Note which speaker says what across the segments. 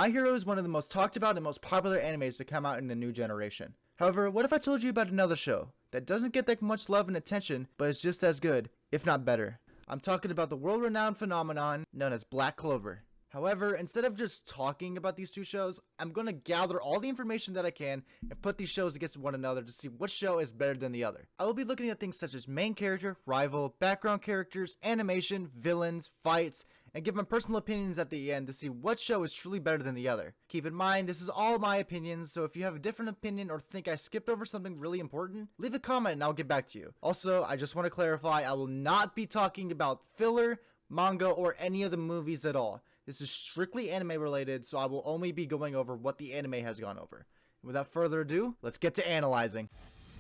Speaker 1: My Hero is one of the most talked about and most popular animes to come out in the new generation. However, what if I told you about another show that doesn't get that much love and attention, but is just as good, if not better? I'm talking about the world-renowned phenomenon known as Black Clover. However, instead of just talking about these two shows, I'm going to gather all the information that I can and put these shows against one another to see which show is better than the other. I will be looking at things such as main character, rival, background characters, animation, villains, fights, and give my personal opinions at the end to see what show is truly better than the other. Keep in mind, this is all my opinions, so if you have a different opinion or think I skipped over something really important, leave a comment and I'll get back to you. Also, I just want to clarify, I will not be talking about filler, manga, or any of the movies at all. This is strictly anime related, so I will only be going over what the anime has gone over. Without further ado, let's get to analyzing.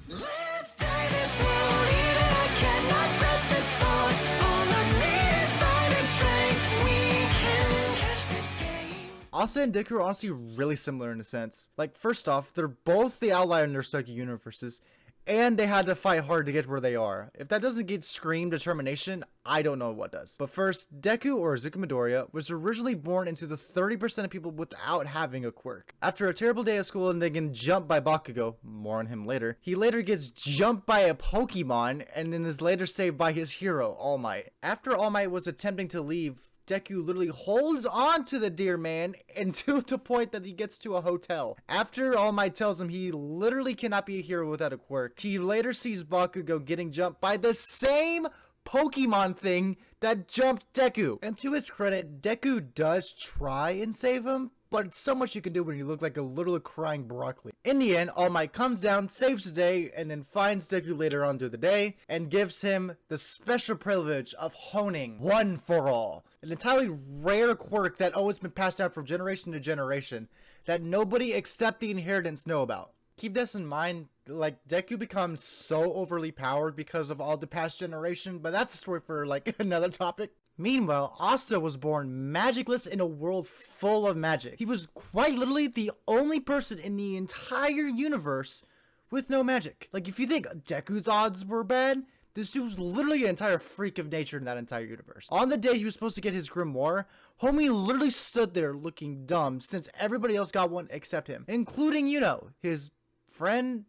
Speaker 2: Let's tie this world, even I cannot press this sword. All I need is fighting strength. We can catch this game.
Speaker 1: Asa and Deku are honestly really similar in a sense. Like, first off, they're both the outlier in their Stoic universes, and they had to fight hard to get where they are. If that doesn't get scream determination, I don't know what does. But first, Deku, or Izuku Midoriya, was originally born into the 30% of people without having a quirk. After a terrible day at school and then getting jumped by Bakugo, more on him later, he later gets jumped by a Pokemon and then is later saved by his hero, All Might. After All Might was attempting to leave, Deku literally holds on to the dear man and to the point that he gets to a hotel. After All Might tells him he literally cannot be a hero without a quirk, he later sees Bakugo getting jumped by the same Pokemon thing that jumped Deku. And to his credit, Deku does try and save him, but it's so much you can do when you look like a little crying broccoli. In the end, All Might comes down, saves the day, and then finds Deku later on through the day, and gives him the special privilege of honing One for All. An entirely rare quirk that always been passed down from generation to generation that nobody except the inheritance know about. Keep this in mind, like, Deku becomes so overly powered because of all the past generation, but that's a story for, like, another topic. Meanwhile, Asta was born magicless in a world full of magic. He was quite literally the only person in the entire universe with no magic. Like, if you think Deku's odds were bad, this dude was literally an entire freak of nature in that entire universe. On the day he was supposed to get his grimoire, homie literally stood there looking dumb since everybody else got one except him. Including, you know, his friend,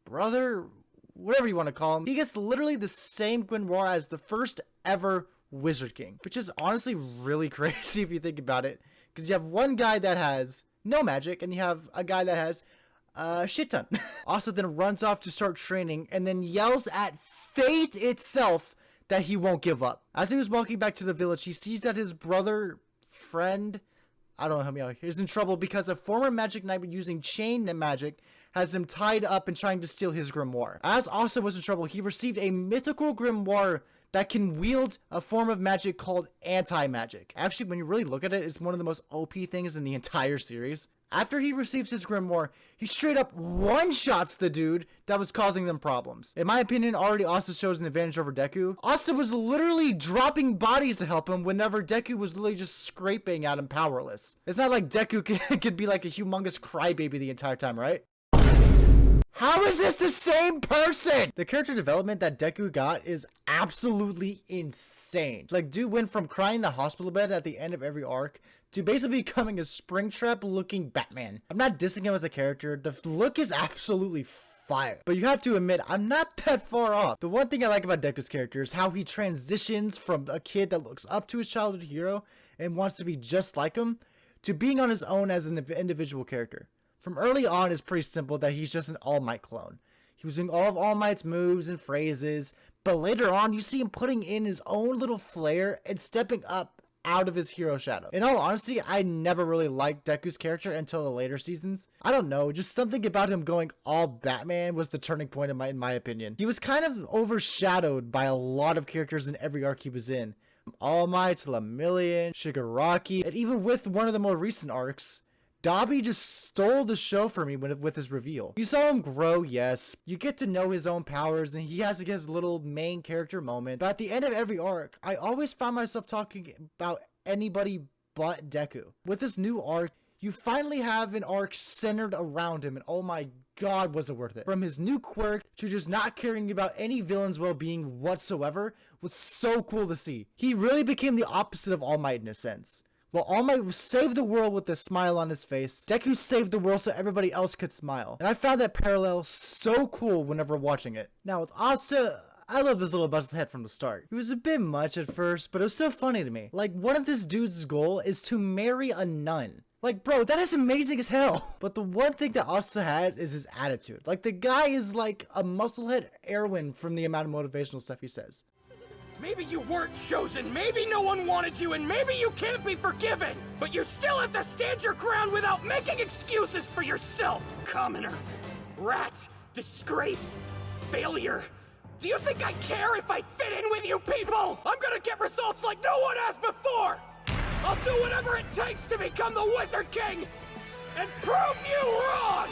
Speaker 1: brother, whatever you want to call him. He gets literally the same grimoire as the first ever Wizard King, which is honestly really crazy if you think about it, because you have one guy that has no magic and you have a guy that has a shit ton. Asa then runs off to start training and then yells at fate itself that he won't give up. As he was walking back to the village, he sees that his brother, friend, I don't know, help me out, is in trouble because a former magic knight using chain magic has him tied up and trying to steal his grimoire. As Asa was in trouble, he received a mythical grimoire that can wield a form of magic called anti-magic. Actually, when you really look at it, it's one of the most OP things in the entire series. After he receives his grimoire, he straight up one-shots the dude that was causing them problems. In my opinion, already Asa shows an advantage over Deku. Asa was literally dropping bodies to help him whenever Deku was literally just scraping at him powerless. It's not like Deku could be like a humongous crybaby the entire time, right? How is this the same person? The character development that Deku got is absolutely insane. Like, dude went from crying in the hospital bed at the end of every arc to basically becoming a Springtrap looking Batman. I'm not dissing him as a character. The look is absolutely fire. But you have to admit, I'm not that far off. The one thing I like about Deku's character is how he transitions from a kid that looks up to his childhood hero and wants to be just like him to being on his own as an individual character. From early on, it's pretty simple that he's just an All Might clone. He was doing all of All Might's moves and phrases, but later on, you see him putting in his own little flair and stepping up out of his hero shadow. In all honesty, I never really liked Deku's character until the later seasons. I don't know, just something about him going all Batman was the turning point in my opinion. He was kind of overshadowed by a lot of characters in every arc he was in. All Might, Lemillion, Shigaraki, and even with one of the more recent arcs, Dabi just stole the show for me with his reveal. You saw him grow, yes. You get to know his own powers, and he has his little main character moment. But at the end of every arc, I always found myself talking about anybody but Deku. With this new arc, you finally have an arc centered around him, and oh my god, was it worth it. From his new quirk to just not caring about any villain's well-being whatsoever was so cool to see. He really became the opposite of All Might in a sense. While All Might saved the world with a smile on his face, Deku saved the world so everybody else could smile. And I found that parallel so cool whenever watching it. Now with Asta, I love this little bust head from the start. It was a bit much at first, but it was so funny to me. Like, one of this dude's goal is to marry a nun. Like, bro, that is amazing as hell. But the one thing that Asta has is his attitude. Like, the guy is like a musclehead Erwin from the amount of motivational stuff he says.
Speaker 3: Maybe you weren't chosen, maybe no one wanted you, and maybe you can't be forgiven! But you still have to stand your ground without making excuses for yourself! Commoner, rat, disgrace, failure. Do you think I care if I fit in with you people? I'm gonna get results like no one has before! I'll do whatever it takes to become the Wizard King and prove you wrong!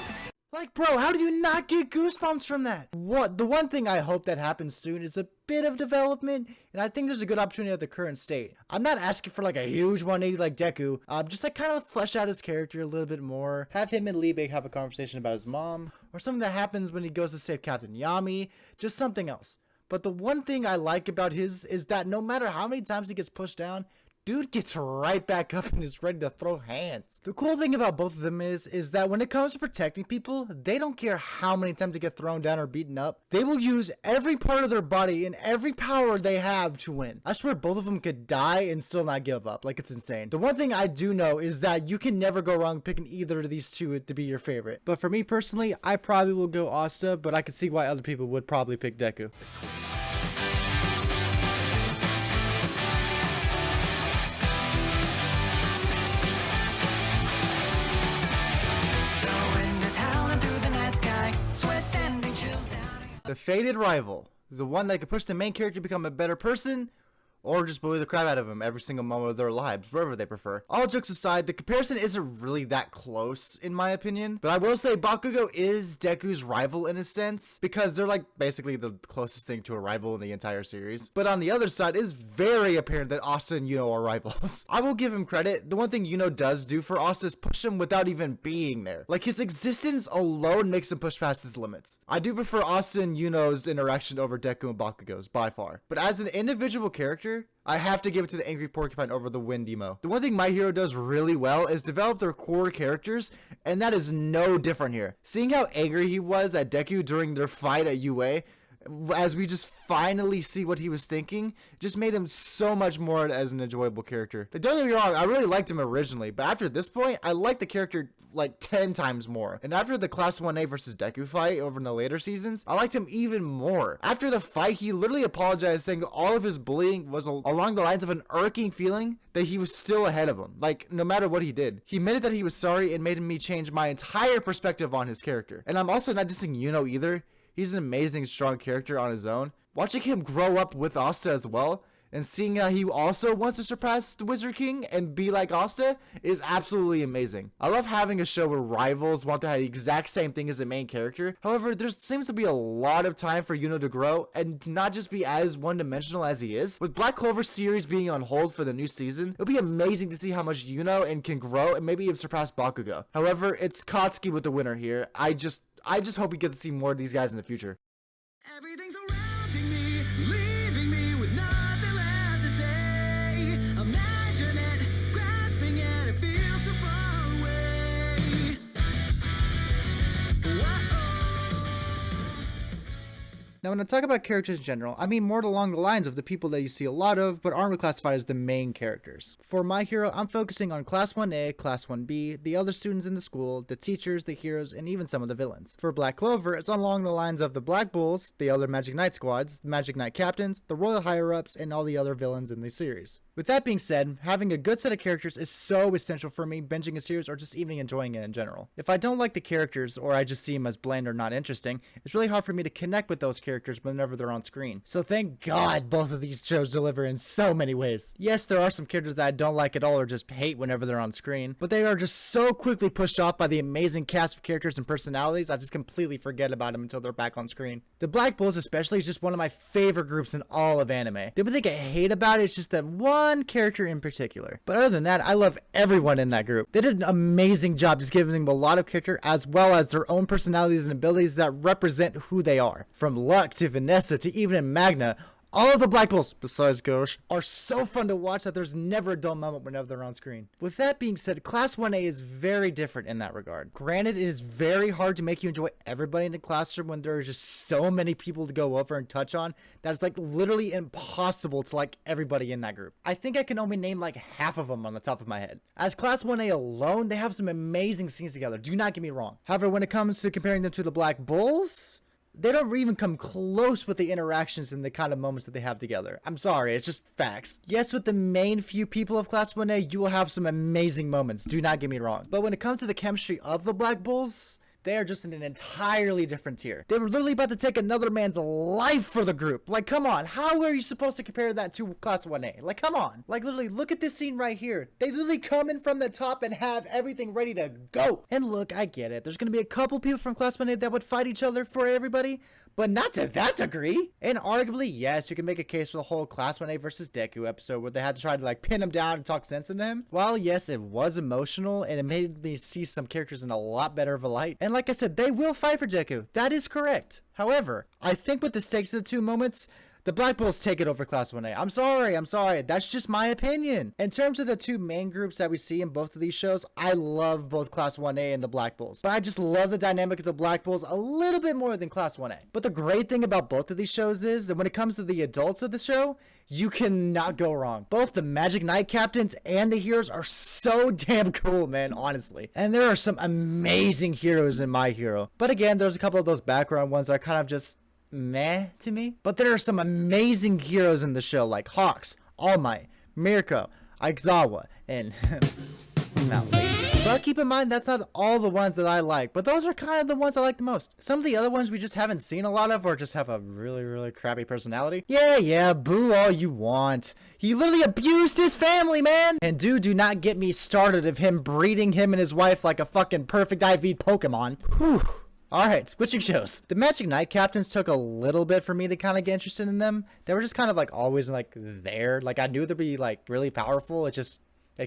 Speaker 1: Like, bro, how do you not get goosebumps from that? The one thing I hope that happens soon is a bit of development, and I think there's a good opportunity at the current state. I'm not asking for like a huge 180 like Deku, just like kind of flesh out his character a little bit more, have him and Liebe have a conversation about his mom, or something that happens when he goes to save Captain Yami, just something else. But the one thing I like about his is that no matter how many times he gets pushed down, dude gets right back up and is ready to throw hands. The cool thing about both of them is that when it comes to protecting people, they don't care how many times they get thrown down or beaten up. They will use every part of their body and every power they have to win. I swear both of them could die and still not give up. Like, it's insane. The one thing I do know is that you can never go wrong picking either of these two to be your favorite. But for me personally, I probably will go Asta, but I can see why other people would probably pick Deku. The fated rival, the one that could push the main character to become a better person, or just bully the crap out of him every single moment of their lives, wherever they prefer. All jokes aside, the comparison isn't really that close, in my opinion, but I will say Bakugo is Deku's rival in a sense, because they're like basically the closest thing to a rival in the entire series. But on the other side, it's very apparent that Asta and Yuno are rivals. I will give him credit. The one thing Yuno does do for Asta is push him without even being there. Like, his existence alone makes him push past his limits. I do prefer Asta and Yuno's interaction over Deku and Bakugo's, by far. But as an individual character, I have to give it to the Angry Porcupine over the Wind emo. The one thing My Hero does really well is develop their core characters, and that is no different here. Seeing how angry he was at Deku during their fight at UA, as we just finally see what he was thinking, just made him so much more as an enjoyable character. Like, don't get me wrong, I really liked him originally, but after this point, I like the character like 10 times more. And after the Class 1A versus Deku fight over in the later seasons, I liked him even more. After the fight, he literally apologized, saying all of his bullying was along the lines of an irking feeling that he was still ahead of him, like no matter what he did. He admitted that he was sorry and made me change my entire perspective on his character. And I'm also not dissing Yuno either. He's an amazing, strong character on his own. Watching him grow up with Asta as well, and seeing how he also wants to surpass the Wizard King and be like Asta is absolutely amazing. I love having a show where rivals want to have the exact same thing as the main character. However, there seems to be a lot of time for Yuno to grow and not just be as one-dimensional as he is. With Black Clover series being on hold for the new season, it'll be amazing to see how much Yuno and can grow and maybe even surpass Bakugo. However, it's Katsuki with the winner here. I just hope we get to see more of these guys in the future.
Speaker 2: Everything's surrounding me, leaving me with nothing left to say. Imagine it, grasping it, it feels so far away.
Speaker 1: Now, when I talk about characters in general, I mean more along the lines of the people that you see a lot of, but aren't classified as the main characters. For My Hero, I'm focusing on Class 1A, Class 1B, the other students in the school, the teachers, the heroes, and even some of the villains. For Black Clover, it's along the lines of the Black Bulls, the other Magic Knight squads, the Magic Knight captains, the Royal Higher-Ups, and all the other villains in the series. With that being said, having a good set of characters is so essential for me binging a series or just even enjoying it in general. If I don't like the characters, or I just see them as bland or not interesting, it's really hard for me to connect with those characters whenever they're on screen. So thank God both of these shows deliver in so many ways. Yes, there are some characters that I don't like at all or just hate whenever they're on screen, but they are just so quickly pushed off by the amazing cast of characters and personalities, I just completely forget about them until they're back on screen. The Black Bulls especially is just one of my favorite groups in all of anime. The only thing I hate about it is just that one character in particular. But other than that, I love everyone in that group. They did an amazing job just giving them a lot of character as well as their own personalities and abilities that represent who they are. From Luck to Vanessa to even in Magna, All of the Black Bulls, besides Ghosh, are so fun to watch that there's never a dull moment whenever they're on screen. With that being said, Class 1A is very different in that regard. Granted, it is very hard to make you enjoy everybody in the classroom when there are just so many people to go over and touch on that it's like literally impossible to like everybody in that group. I think I can only name like half of them on the top of my head. As Class 1A alone, they have some amazing scenes together, do not get me wrong. However, when it comes to comparing them to the Black Bulls, they don't even come close with the interactions and the kind of moments that they have together. I'm sorry, it's just facts. Yes, with the main few people of Class 1A, you will have some amazing moments, do not get me wrong. But when it comes to the chemistry of the Black Bulls, they are just in an entirely different tier. They were literally about to take another man's life for the group. Like, come on. How are you supposed to compare that to Class 1A? Like, come on. Like, literally, look at this scene right here. They literally come in from the top and have everything ready to go. And look, I get it. There's going to be a couple people from Class 1A that would fight each other for everybody, but not to that degree. And arguably, yes, you can make a case for the whole Class 1A versus Deku episode where they had to try to, like, pin him down and talk sense into him. While, yes, it was emotional, and it made me see some characters in a lot better of a light. And like I said, they will fight for Deku. That is correct. However, I think with the stakes of the two moments, the Black Bulls take it over Class 1A. I'm sorry. That's just my opinion. In terms of the two main groups that we see in both of these shows, I love both Class 1A and the Black Bulls. But I just love the dynamic of the Black Bulls a little bit more than Class 1A. But the great thing about both of these shows is that when it comes to the adults of the show, you cannot go wrong. Both the Magic Knight captains and the heroes are so damn cool, man, honestly. And there are some amazing heroes in My Hero. But again, there's a couple of those background ones that are kind of just meh to me. But there are some amazing heroes in the show like Hawks, All Might, Mirko, Aizawa, and Mount Lady. But keep in mind, that's not all the ones that I like, but those are kind of the ones I like the most. Some of the other ones we just haven't seen a lot of or just have a really crappy personality. Yeah, boo all you want. He literally abused his family, man! And do not get me started of him breeding him and his wife like a fucking perfect IV Pokemon. Whew. Alright, switching shows. The Magic Knight captains took a little bit for me to kind of get interested in them. They were just kind of like always like there. Like I knew they'd be like really powerful. It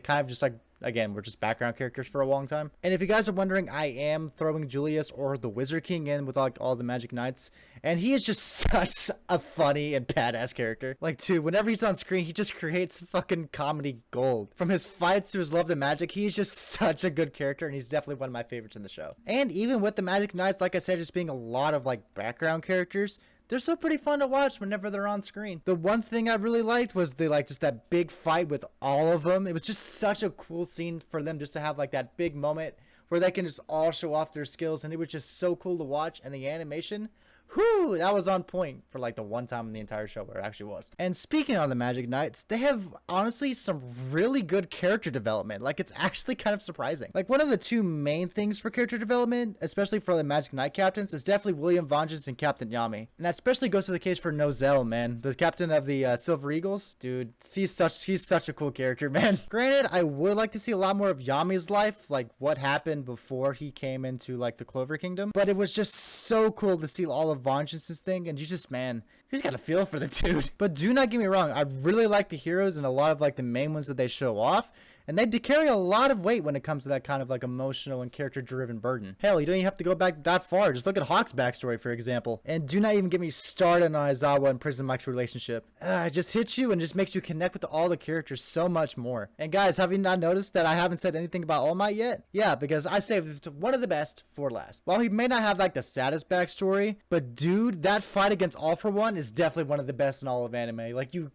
Speaker 1: kind of just like, again, we're just background characters for a long time. And if you guys are wondering, I am throwing Julius or the Wizard King in with like all the Magic Knights. And he is just such a funny and badass character. Like, dude, whenever he's on screen, he just creates fucking comedy gold. From his fights to his love to magic, he's just such a good character, and he's definitely one of my favorites in the show. And even with the Magic Knights, like I said, just being a lot of like background characters, they're still pretty fun to watch whenever they're on screen. The one thing I really liked was just that big fight with all of them. It was just such a cool scene for them just to have like that big moment where they can just all show off their skills, and it was just so cool to watch. And the animation, whew, that was on point for like the one time in the entire show where it actually was. And speaking of the Magic Knights, they have honestly some really good character development. Like, it's actually kind of surprising. Like, one of the two main things for character development, especially for the Magic Knight captains, is definitely William Vengeance and Captain Yami. And that especially goes to the case for Nozel, man, the captain of the Silver Eagles. Dude, he's such a cool character, man. Granted, I would like to see a lot more of Yami's life, like what happened before he came into like the Clover Kingdom. But it was just so cool to see all of Vengeance's thing, and you just got a feel for the dude. But do not get me wrong, I really like the heroes and a lot of like the main ones that they show off, and they carry a lot of weight when it comes to that kind of like emotional and character driven burden. Hell, you don't even have to go back that far. Just look at Hawk's backstory, for example. And do not even get me started on Aizawa and Prison Mike's relationship. It just hits you and just makes you connect with all the characters so much more. And guys, have you not noticed that I haven't said anything about All Might yet? Yeah, because I saved one of the best for last. While he may not have like the saddest backstory, but dude, that fight against All For One is definitely one of the best in all of anime. Like you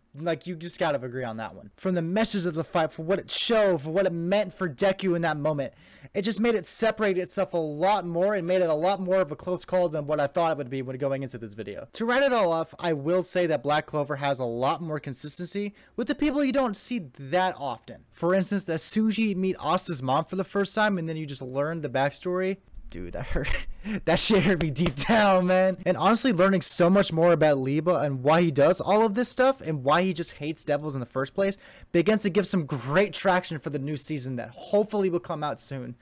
Speaker 1: just gotta agree on that one. From the message of the fight, for what it showed, for what it meant for Deku in that moment, it just made it separate itself a lot more and made it a lot more of a close call than what I thought it would be when going into this video. To round it all off, I will say that Black Clover has a lot more consistency with the people you don't see that often. For instance, as soon as you meet Asta's mom for the first time and then you just learn the backstory, dude, that shit hurt me deep down, man. And honestly, learning so much more about Liba and why he does all of this stuff and why he just hates devils in the first place begins to give some great traction for the new season that hopefully will come out soon.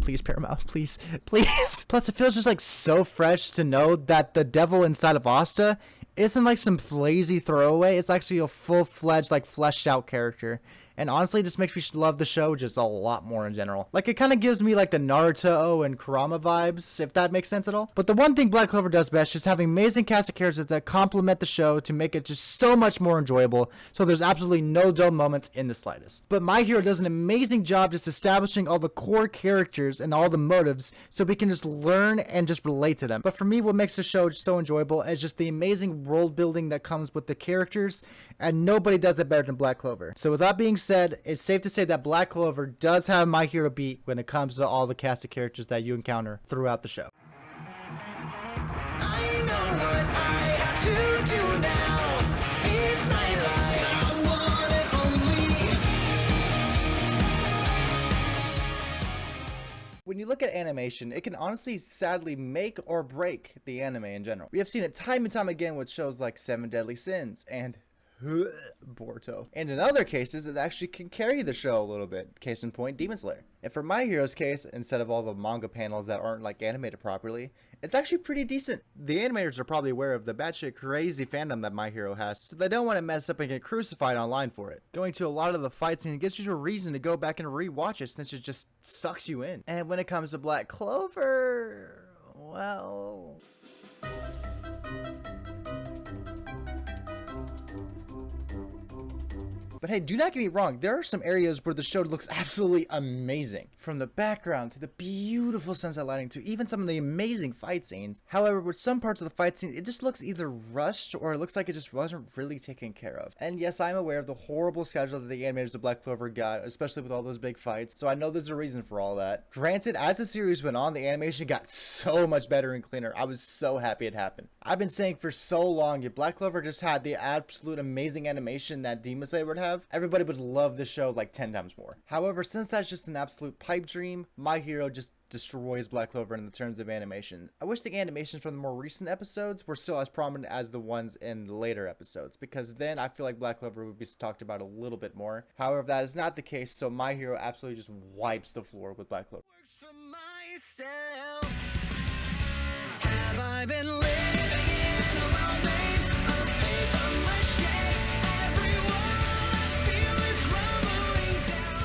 Speaker 1: Please, Paramount, please. Plus, it feels just like so fresh to know that the devil inside of Asta isn't like some lazy throwaway. It's actually a full-fledged, like fleshed out character. And honestly, it just makes me love the show just a lot more in general. Like, it kind of gives me like the Naruto and Kurama vibes, if that makes sense at all. But the one thing Black Clover does best is having amazing cast of characters that complement the show to make it just so much more enjoyable, so there's absolutely no dull moments in the slightest. But My Hero does an amazing job just establishing all the core characters and all the motives so we can just learn and just relate to them. But for me, what makes the show so enjoyable is just the amazing world building that comes with the characters, and nobody does it better than Black Clover. So with that being said, it's safe to say that Black Clover does have My Hero beat when it comes to all the cast of characters that you encounter throughout the show.
Speaker 2: I know what I have to do now. It's my life. I want it only.
Speaker 1: When you look at animation, it can honestly sadly make or break the anime in general. We have seen it time and time again with shows like Seven Deadly Sins and Boruto. And in other cases, it actually can carry the show a little bit. Case in point, Demon Slayer. And for My Hero's case, instead of all the manga panels that aren't like animated properly, it's actually pretty decent. The animators are probably aware of the batshit crazy fandom that My Hero has, so they don't want to mess up and get crucified online for it. Going to a lot of the fight scene gives you a reason to go back and rewatch it, since it just sucks you in. And when it comes to Black Clover, well... But hey, do not get me wrong, there are some areas where the show looks absolutely amazing. From the background to the beautiful sunset lighting to even some of the amazing fight scenes. However, with some parts of the fight scene, it just looks either rushed or it looks like it just wasn't really taken care of. And yes, I'm aware of the horrible schedule that the animators of Black Clover got, especially with all those big fights, so I know there's a reason for all that. Granted, as the series went on, the animation got so much better and cleaner. I was so happy it happened. I've been saying for so long, if Black Clover just had the absolute amazing animation that Demon Slayer would have, everybody would love the show like 10 times more. However, since that's just an absolute pipe dream, My Hero just destroys Black Clover in the terms of animation. I wish the animations from the more recent episodes were still as prominent as the ones in the later episodes, because then I feel like Black Clover would be talked about a little bit more. However, that is not the case, so My Hero absolutely just wipes the floor with Black Clover.
Speaker 2: Works for myself. Have I been living in a world made of paper mache? Every wall I feel is crumbling down.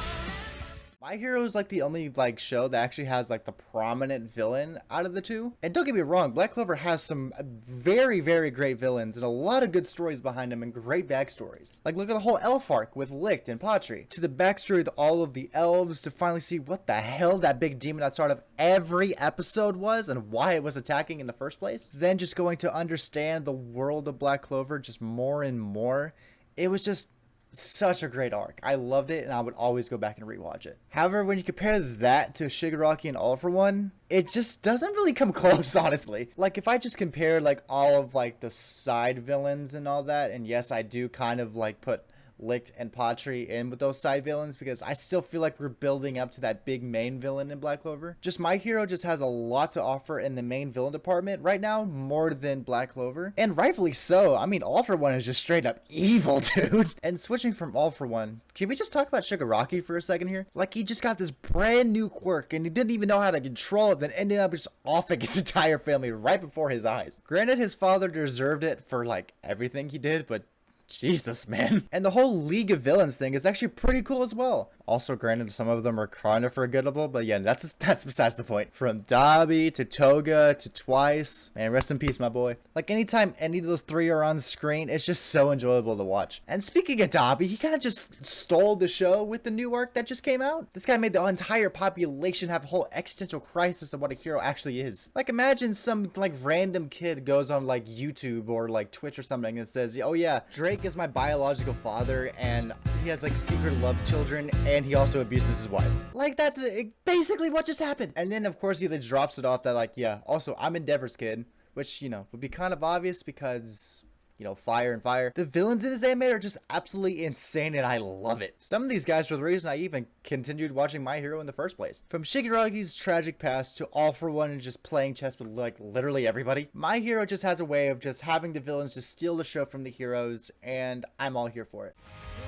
Speaker 1: My Hero is like the only like show that actually has like the prominent villain out of the two. And don't get me wrong, Black Clover has some very, very great villains and a lot of good stories behind them and great backstories. Like look at the whole elf arc with Licht and Patri, to the backstory of all of the elves, to finally see what the hell that big demon at the start of every episode was and why it was attacking in the first place. Then just going to understand the world of Black Clover just more and more. It was just such a great arc. I loved it and I would always go back and rewatch it. However, when you compare that to Shigaraki and All For One, it just doesn't really come close, honestly. Like if I just compare like all of like the side villains and all that, and yes, I do kind of like put Licht and Patri in with those side villains because I still feel like we're building up to that big main villain in Black Clover. Just My Hero just has a lot to offer in the main villain department right now, more than Black Clover. And rightfully so. I mean, All For One is just straight up evil, dude. And switching from All For One, can we just talk about Shigaraki for a second here? Like he just got this brand new quirk and he didn't even know how to control it, then ended up just offing his entire family right before his eyes. Granted, his father deserved it for like everything he did, but Jesus, man. And the whole League of Villains thing is actually pretty cool as well. Also, granted, some of them are kind of forgettable, but yeah, that's besides the point. From Dabi to Toga to Twice. Man, rest in peace, my boy. Like, anytime any of those three are on screen, it's just so enjoyable to watch. And speaking of Dabi, he kind of just stole the show with the new arc that just came out. This guy made the entire population have a whole existential crisis of what a hero actually is. Like, imagine some, like, random kid goes on, like, YouTube or, like, Twitch or something and says, oh yeah, Drake is my biological father and he has, like, secret love children and he also abuses his wife. Like, that's basically what just happened. And then, of course, he then drops it off that, like, yeah, also, I'm Endeavor's kid, which, you know, would be kind of obvious because, you know, fire and fire. The villains in this anime are just absolutely insane and I love it. Some of these guys were the reason I even continued watching My Hero in the first place. From Shigaraki's tragic past to All For One and just playing chess with, like, literally everybody, My Hero just has a way of just having the villains just steal the show from the heroes, and I'm all here for it.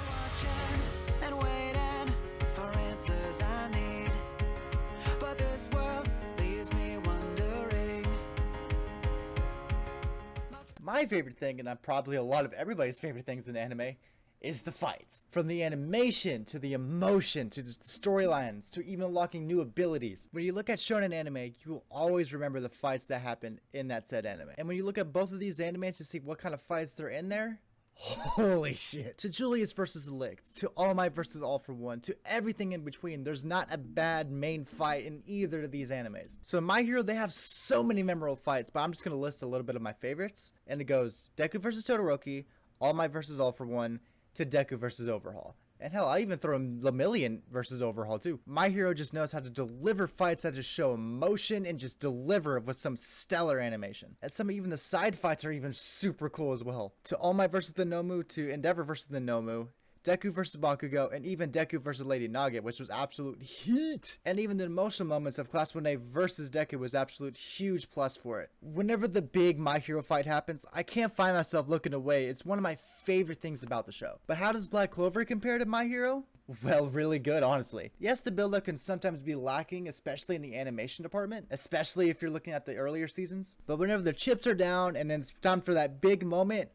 Speaker 2: Watching and waiting for answers I need, but this world leaves me wondering.
Speaker 1: My favorite thing, and probably a lot of everybody's favorite things in anime, is the fights. From the animation to the emotion to just the storylines to even unlocking new abilities. When you look at shonen anime, you will always remember the fights that happen in that said anime. And when you look at both of these animes to see what kind of fights they're in there, holy shit. To Julius versus Licht, to All Might versus All for One, to everything in between, there's not a bad main fight in either of these animes. So in My Hero, they have so many memorable fights, but I'm just going to list a little bit of my favorites. And it goes Deku versus Todoroki, All Might versus All for One, to Deku versus Overhaul. And hell, I even throw in Lemillion versus Overhaul too. My Hero just knows how to deliver fights that just show emotion and just deliver with some stellar animation. And some even the side fights are even super cool as well. To All Might versus the Nomu, to Endeavor versus the Nomu, Deku versus Bakugo, and even Deku versus Lady Nugget, which was absolute heat. And even the emotional moments of Class 1A versus Deku was absolute huge plus for it. Whenever the big My Hero fight happens, I can't find myself looking away. It's one of my favorite things about the show. But how does Black Clover compare to My Hero? Well, really good, honestly. Yes, the build-up can sometimes be lacking, especially in the animation department, especially if you're looking at the earlier seasons. But whenever the chips are down and then it's time for that big moment,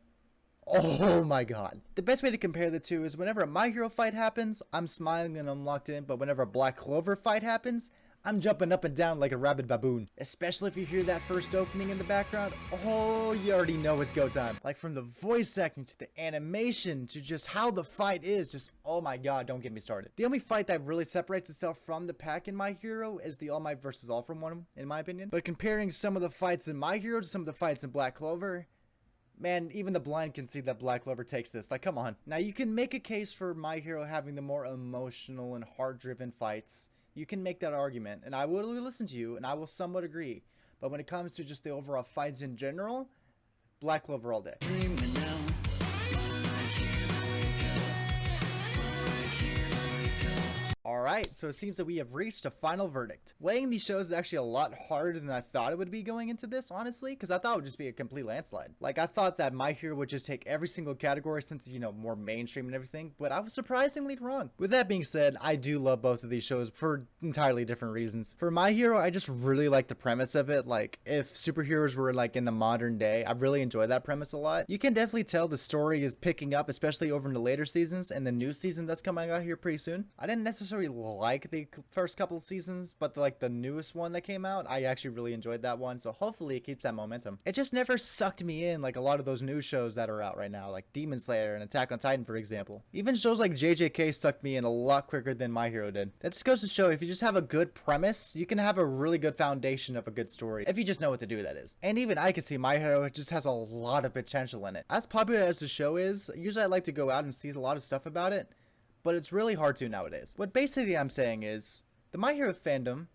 Speaker 1: oh my god. The best way to compare the two is whenever a My Hero fight happens, I'm smiling and I'm locked in, but whenever a Black Clover fight happens, I'm jumping up and down like a rabid baboon. Especially if you hear that first opening in the background, oh, you already know it's go time. Like from the voice acting to the animation to just how the fight is, just oh my god, don't get me started. The only fight that really separates itself from the pack in My Hero is the All Might versus All from One, in my opinion. But comparing some of the fights in My Hero to some of the fights in Black Clover, man, even the blind can see that Black Clover takes this. Like, come on. Now, you can make a case for My Hero having the more emotional and heart-driven fights. You can make that argument, and I will listen to you, and I will somewhat agree. But when it comes to just the overall fights in general, Black Clover all day.
Speaker 2: Dreaming now.
Speaker 1: Alright, so it seems that we have reached a final verdict. Weighing these shows is actually a lot harder than I thought it would be going into this, honestly, because I thought it would just be a complete landslide. Like, I thought that My Hero would just take every single category since, you know, more mainstream and everything, but I was surprisingly wrong. With that being said, I do love both of these shows for entirely different reasons. For My Hero, I just really like the premise of it. Like, if superheroes were, like, in the modern day, I really enjoy that premise a lot. You can definitely tell the story is picking up, especially over in the later seasons and the new season that's coming out here pretty soon. I didn't necessarily like the first couple of seasons, but the newest one that came out, I actually really enjoyed that one, so hopefully it keeps that momentum. It just never sucked me in like a lot of those new shows that are out right now, like Demon Slayer and Attack on Titan, for example. Even shows like JJK sucked me in a lot quicker than My Hero did. That just goes to show, if you just have a good premise, you can have a really good foundation of a good story, if you just know what to do, that is. And even I can see My Hero just has a lot of potential in it. As popular as the show is, usually I like to go out and see a lot of stuff about it, but it's really hard to nowadays. What basically I'm saying is, the My Hero fandom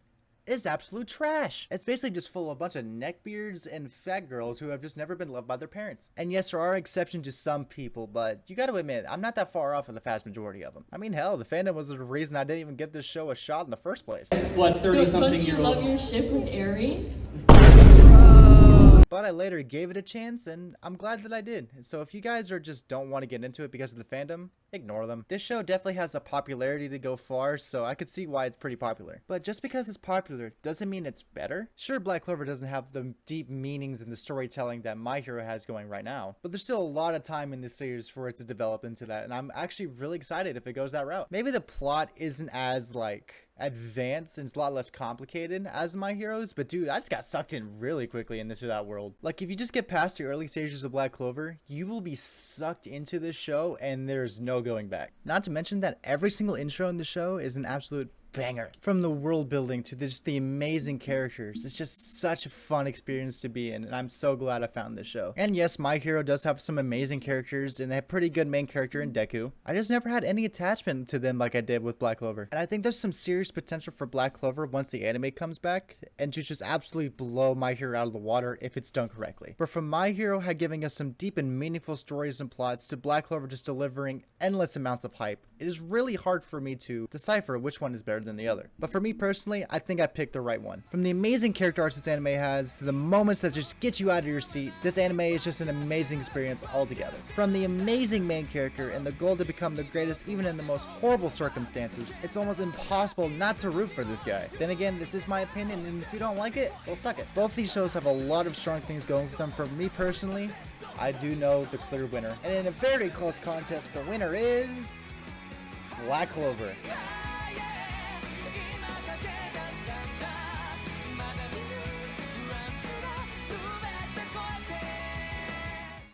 Speaker 1: is absolute trash. It's basically just full of a bunch of neckbeards and fat girls who have just never been loved by their parents. And yes, there are exceptions to some people, but you gotta admit, I'm not that far off of the vast majority of them. I mean, hell, the fandom was the reason I didn't even give this show a shot in the first place.
Speaker 4: What, 30-something
Speaker 5: Don't you
Speaker 4: year
Speaker 5: love
Speaker 4: old?
Speaker 5: your ship with Aerie?
Speaker 1: But I later gave it a chance, and I'm glad that I did. So if you guys just don't want to get into it because of the fandom, ignore them. This show definitely has a popularity to go far, so I could see why it's pretty popular. But just because it's popular doesn't mean it's better. Sure, Black Clover doesn't have the deep meanings in the storytelling that My Hero has going right now, but there's still a lot of time in this series for it to develop into that, and I'm actually really excited if it goes that route. Maybe the plot isn't as, advanced and it's a lot less complicated as My Heroes, but dude, I just got sucked in really quickly into that world. Like, if you just get past the early stages of Black Clover, you will be sucked into this show and there's no going back. Not to mention that every single intro in the show is an absolute banger. From the world building to just the amazing characters, it's just such a fun experience to be in, and I'm so glad I found this show. And yes, My Hero does have some amazing characters, and they have pretty good main character in Deku. I just never had any attachment to them like I did with Black Clover. And I think there's some serious potential for Black Clover once the anime comes back, and to just absolutely blow My Hero out of the water if it's done correctly. But from My Hero giving us some deep and meaningful stories and plots to Black Clover just delivering endless amounts of hype, it is really hard for me to decipher which one is better than the other. But for me personally, I think I picked the right one. From the amazing character arts this anime has to the moments that just get you out of your seat, this anime is just an amazing experience altogether. From the amazing main character and the goal to become the greatest even in the most horrible circumstances, it's almost impossible not to root for this guy. Then again, this is my opinion, and if you don't like it, well, suck it. Both these shows have a lot of strong things going for them. For me personally, I do know the clear winner. And in a very close contest, the winner is Black Clover.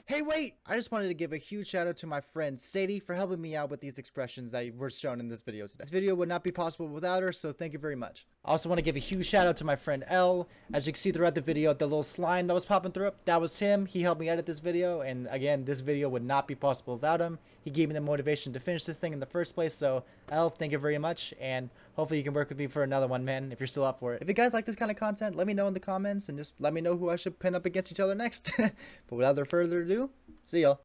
Speaker 1: Hey, wait! I just wanted to give a huge shout out to my friend Sadie for helping me out with these expressions that were shown in this video today. This video would not be possible without her, so thank you very much. I also want to give a huge shout out to my friend L. As you can see throughout the video, the little slime that was popping through, that was him. He helped me edit this video, and again, this video would not be possible without him. He gave me the motivation to finish this thing in the first place, so L, thank you very much, and hopefully you can work with me for another one, man, if you're still up for it. If you guys like this kind of content, let me know in the comments, and just let me know who I should pin up against each other next. But without further ado, see y'all.